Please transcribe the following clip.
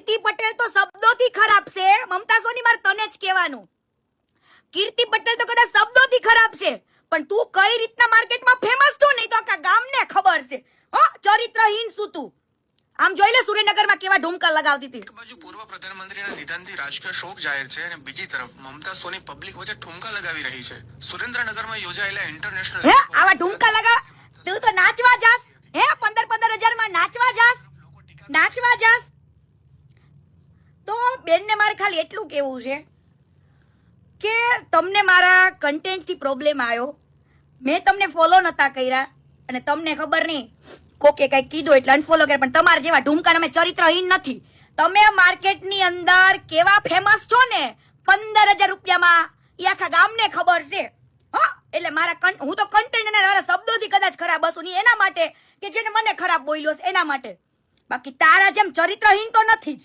કીર્તિ પટેલ તો શબ્દોથી ખરાબ છે. મમતા સોની મારે તને જ કહેવાનું, કીર્તિ પટેલ તો કદાચ શબ્દોથી ખરાબ છે, પણ તું કઈ રીતના માર્કેટમાં ફેમસ છો ને તો આખા ગામને ખબર છે. હો ચરિત્રહીન શું તું? આમ જોઈ લે સુરેન્દ્રનગરમાં કેવા ઢુમકા લગાવતી હતી. એક બાજુ પૂર્વ પ્રધાનમંત્રીના નિધનથી રાજકીય શોક જાહેર છે અને બીજી તરફ મમતા સોની પબ્લિક વચ્ચે ઠુમકા લગાવી રહી છે. સુરેન્દ્રનગરમાં યોજાયેલા ઇન્ટરનેશનલ હે આવા ઢુમકા લગા, તું તો નાચવા જાસ હે 15,000 માં નાચવા જાસ. તો બેનને મારે ખાલી એટલું કેવું છે કે તમને મારા કન્ટેન્ટથી પ્રોબ્લેમ આવ્યો, મેં તમને ફોલો નતા કર્યા અને તમને ખબર નહીં કોકે કઈ કીધું એટલે અનફોલો કર્યા, પણ તમારા જેવા ઢુમકા અમે ચરિત્રહીન નથી. તમે માર્કેટની અંદર કેવા ફેમસ છો ને 15,000 રૂપિયામાં એ આખા ગામને ખબર છે. હા એટલે મારા હું તો કન્ટેન્ટ અને મારા શબ્દોથી કદાચ ખરાબ હશું નહીં એના માટે કે જેને મને ખરાબ બોલ્યો છે એના માટે, બાકી તારા જેમ ચરિત્રહીન તો નથી જ.